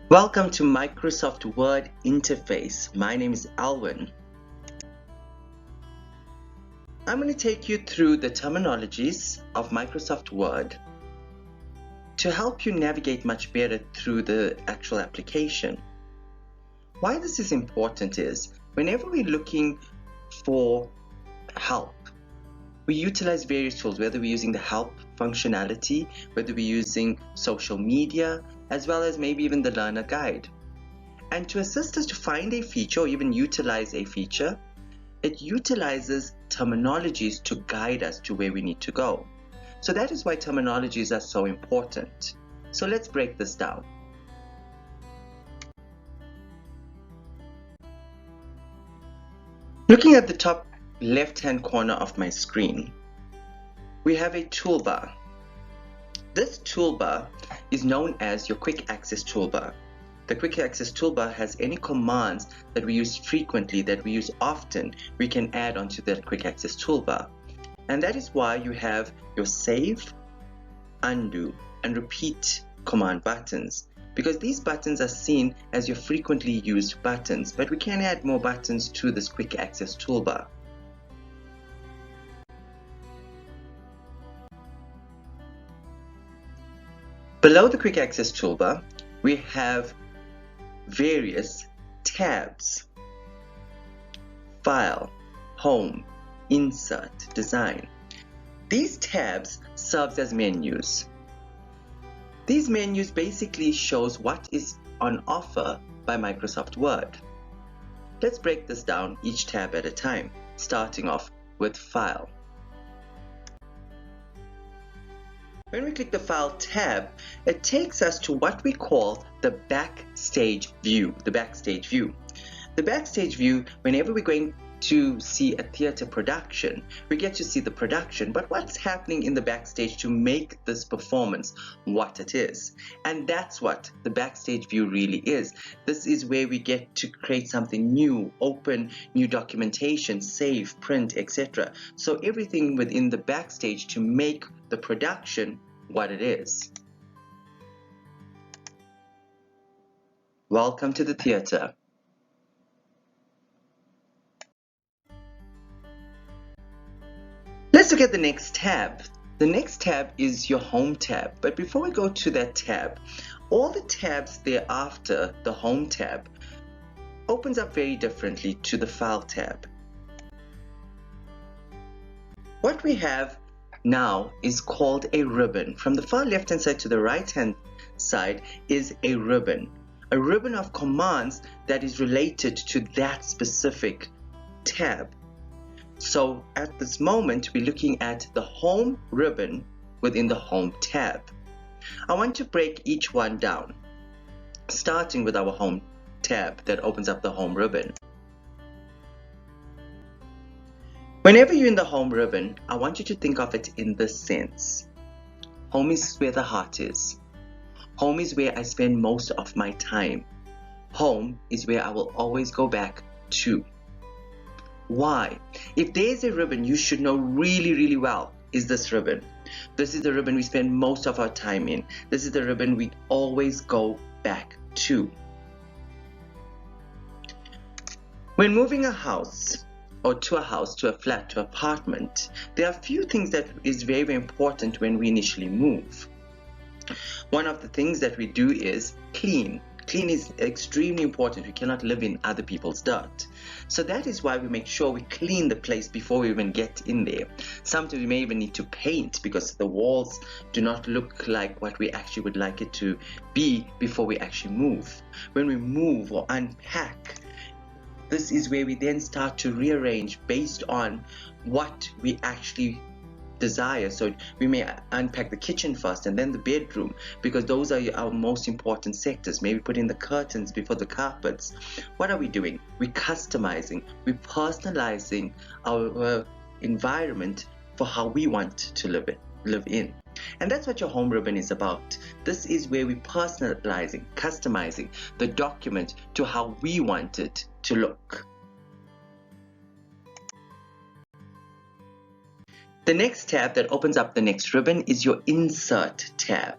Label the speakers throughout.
Speaker 1: Welcome to Microsoft Word Interface. My name is Alwyn. I'm going to take you through the terminologies of Microsoft Word to help you navigate much better through the actual application. Why this is important is whenever we're looking for help, we utilize various tools, whether we're using the help functionality, whether we're using social media, as well as maybe even the learner guide. And to assist us to find a feature or even utilize a feature, it utilizes terminologies to guide us to where we need to go. So that is why terminologies are so important. So let's break this down. Looking at the top left-hand corner of my screen, we have a toolbar. This toolbar is known as your quick access toolbar. The quick access toolbar has any commands that we use frequently, that we use often, we can add onto that quick access toolbar. And that is why you have your save, undo, and repeat command buttons, because these buttons are seen as your frequently used buttons, but we can add more buttons to this quick access toolbar. Below the quick access toolbar, we have various tabs: File, Home, Insert, Design. These tabs serve as menus. These menus basically shows what is on offer by Microsoft Word. Let's break this down each tab at a time, starting off with File. When we click the File tab, it takes us to what we call the backstage view. The backstage view, whenever we're going to see a theater production, we get to see the production, but what's happening in the backstage to make this performance what it is. And that's what the backstage view really is. This is where we get to create something new, open new documentation, save, print, etc. So everything within the backstage to make the production what it is. Welcome to the theater. Let's look at the next tab. The next tab is your Home tab. But before we go to that tab, all the tabs thereafter, the Home tab, opens up very differently to the File tab. What we have now is called a ribbon. From the far left-hand side to the right-hand side is a ribbon of commands that is related to that specific tab. So at this moment, we're looking at the Home ribbon within the Home tab. I want to break each one down, starting with our Home tab that opens up the Home ribbon. Whenever you're in the Home ribbon, I want you to think of it in this sense. Home is where the heart is. Home is where I spend most of my time. Home is where I will always go back to. Why? If there's a ribbon you should know really well, is this ribbon. This is the ribbon we spend most of our time in. This is the ribbon we always go back to. When moving a house, or to a flat, to apartment, there are a few things that is very important when we initially move. One of the things that we do is clean. Clean is extremely important. We cannot live in other people's dirt. So that is why we make sure we clean the place before we even get in there. Sometimes we may even need to paint because the walls do not look like what we actually would like it to be before we actually move. When we move or unpack, this is where we then start to rearrange based on what we actually desire. So we may unpack the kitchen first and then the bedroom, because those are our most important sectors. Maybe put in the curtains before the carpets. What are we doing? We're customizing, we're personalizing our environment for how we want to live in. And that's what your Home ribbon is about. This is where we're personalizing, customizing the document to how we want it to look. The next tab that opens up the next ribbon is your Insert tab.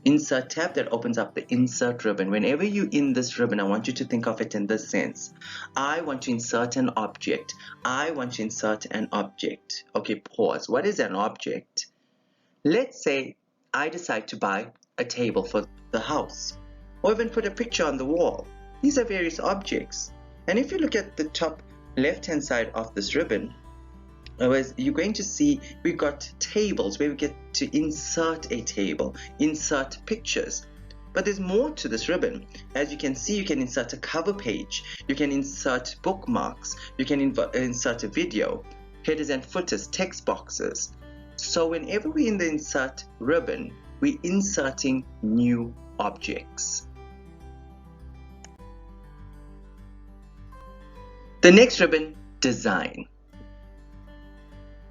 Speaker 1: Insert tab that opens up the insert ribbon. Whenever you're in this ribbon, I want you to think of it in this sense. I want to insert an object. I want to insert an object. Okay, pause. What is an object? Let's say I decide to buy a table for the house, or even put a picture on the wall. These are various objects. And if you look at the top left-hand side of this ribbon, you're going to see we've got tables where we get to insert a table, insert pictures. But there's more to this ribbon. As you can see, you can insert a cover page, you can insert bookmarks, you can insert a video, headers and footers, text boxes. So whenever we're in the insert ribbon, we're inserting new objects. The next ribbon, design.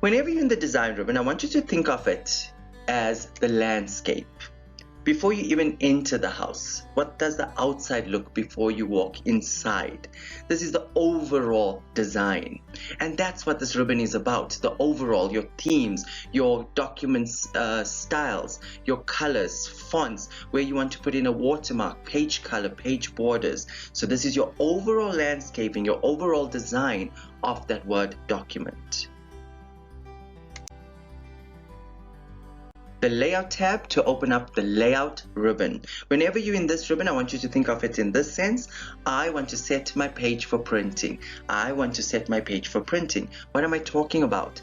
Speaker 1: Whenever you're in the design ribbon, I want you to think of it as the landscape. Before you even enter the house, what does the outside look before you walk inside? This is the overall design. And that's what this ribbon is about, the overall, your themes, your documents, styles, your colors, fonts, where you want to put in a watermark, page color, page borders. So this is your overall landscaping, your overall design of that Word document. The layout tab to open up the layout ribbon. Whenever you're in this ribbon, I want you to think of it in this sense. I want to set my page for printing. I want to set my page for printing. What am I talking about?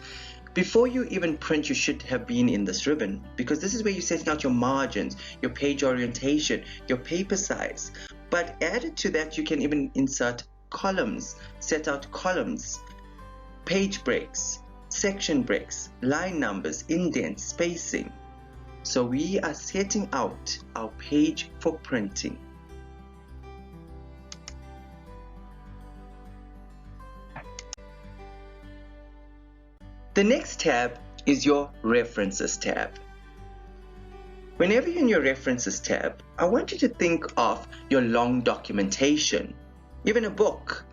Speaker 1: Before you even print, you should have been in this ribbon, because this is where you're setting out your margins, your page orientation, your paper size. But added to that, you can even insert columns, set out columns, page breaks, section breaks, line numbers, indents, spacing. So we are setting out our page for printing. The next tab is your References tab. Whenever you're in your References tab, I want you to think of your long documentation, even a book,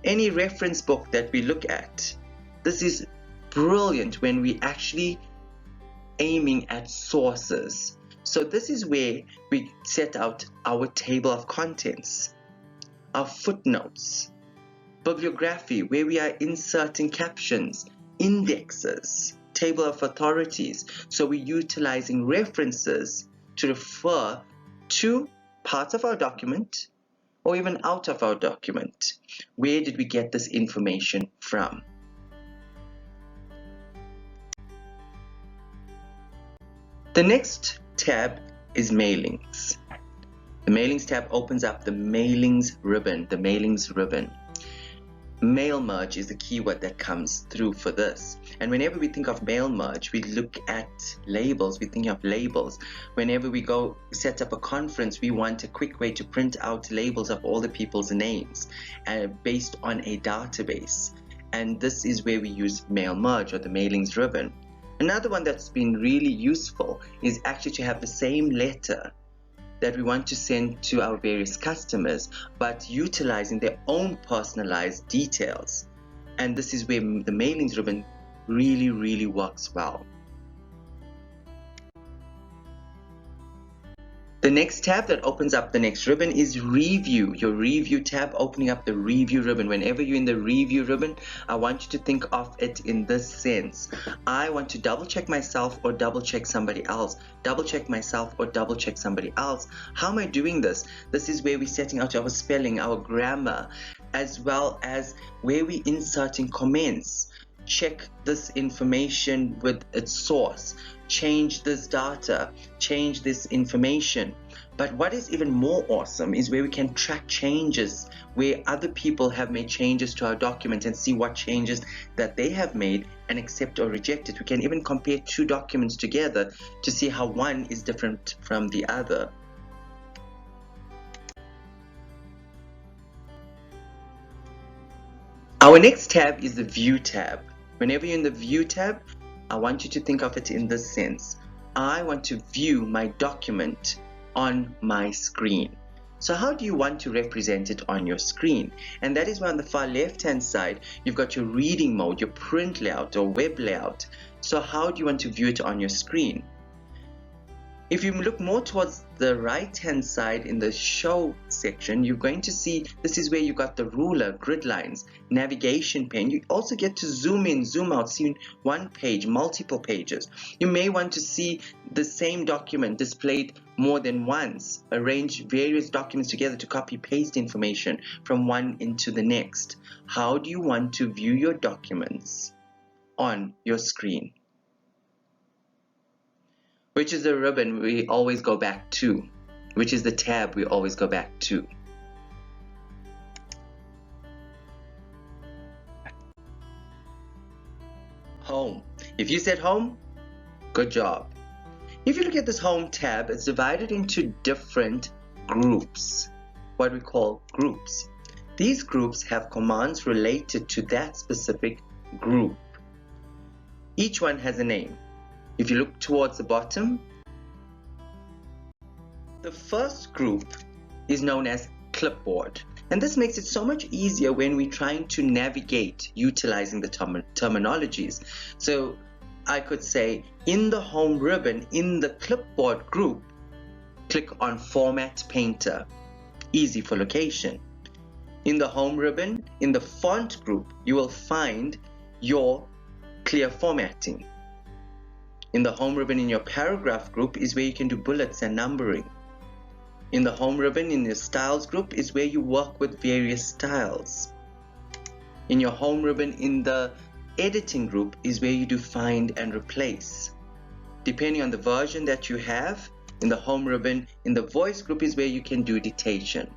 Speaker 1: any reference book that we look at. This is brilliant when we actually aiming at sources. So this is where we set out our table of contents, our footnotes, bibliography, where we are inserting captions, indexes, table of authorities. So we're utilizing references to refer to parts of our document or even out of our document. Where did we get this information from? The next tab is Mailings. The Mailings tab opens up the Mailings ribbon, Mail merge is the keyword that comes through for this. And whenever we think of mail merge, we look at labels, we think of labels. Whenever we go set up a conference, we want a quick way to print out labels of all the people's names based on a database. And this is where we use mail merge or the Mailings ribbon. Another one that's been really useful is actually to have the same letter that we want to send to our various customers, but utilizing their own personalized details. And this is where the Mailings ribbon really works well. The next tab that opens up the next ribbon is Review. Your Review tab opening up the Review ribbon. Whenever you're in the Review ribbon, I want you to think of it in this sense. I want to double check myself or double check somebody else. Double check myself or double check somebody else. How am I doing this? This is where we're setting out our spelling, our grammar, as well as where we're inserting comments. Check this information with its source, change this data, change this information. But what is even more awesome is where we can track changes, where other people have made changes to our document and see what changes that they have made and accept or reject it. We can even compare two documents together to see how one is different from the other. Our next tab is the View tab. Whenever you're in the View tab, I want you to think of it in this sense. I want to view my document on my screen. So how do you want to represent it on your screen? And that is why on the far left hand side, you've got your reading mode, your print layout or web layout. So how do you want to view it on your screen? If you look more towards the right hand side in the show section, you're going to see this is where you got the ruler, grid lines, navigation pane. You also get to zoom in, zoom out, see one page, multiple pages. You may want to see the same document displayed more than once, arrange various documents together to copy paste information from one into the next. How do you want to view your documents on your screen? Which is the ribbon we always go back to? Which is the tab we always go back to? Home. If you said home, good job. If you look at this home tab, it's divided into different groups, what we call groups. These groups have commands related to that specific group. Each one has a name. If you look towards the bottom, the first group is known as clipboard. And this makes it so much easier when we're trying to navigate utilizing the terminologies. So I could say in the home ribbon, in the clipboard group, click on Format Painter. Easy for location. In the home ribbon, in the font group, you will find your clear formatting. In the home ribbon in your paragraph group is where you can do bullets and numbering. In the home ribbon in your styles group is where you work with various styles. In your home ribbon in the editing group is where you do find and replace. Depending on the version that you have, in the home ribbon in the voice group is where you can do dictation.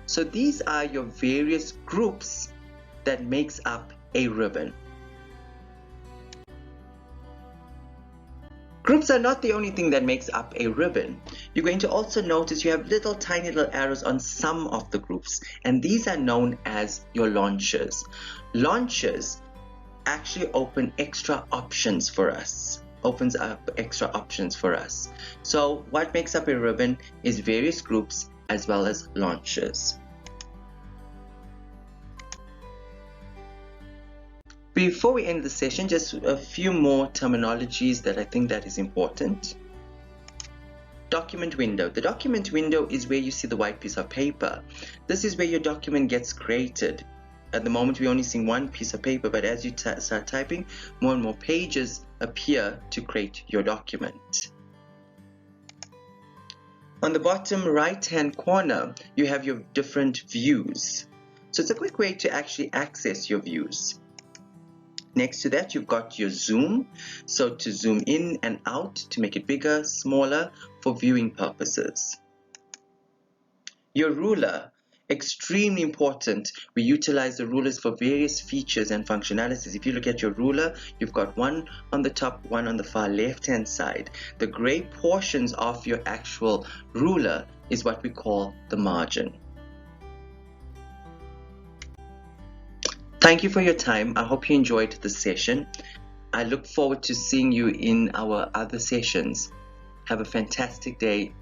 Speaker 1: So these are your various groups that makes up a ribbon. Groups are not the only thing that makes up a ribbon. You're going to also notice you have little tiny little arrows on some of the groups, and these are known as your launchers. Launchers actually open extra options for us. Opens up extra options for us. So what makes up a ribbon is various groups as well as launchers. Before we end the session, just a few more terminologies that I think that is important. Document window. The document window is where you see the white piece of paper. This is where your document gets created. At the moment we're only seeing one piece of paper, but as you start typing, more and more pages appear to create your document. On the bottom right hand corner, you have your different views. So it's a quick way to actually access your views. Next to that, you've got your zoom. So to zoom in and out, to make it bigger, smaller, for viewing purposes. Your ruler, extremely important. We utilize the rulers for various features and functionalities. If you look at your ruler, you've got one on the top, one on the far left hand side. The gray portions of your actual ruler is what we call the margin. Thank you for your time. I hope you enjoyed the session. I look forward to seeing you in our other sessions. Have a fantastic day.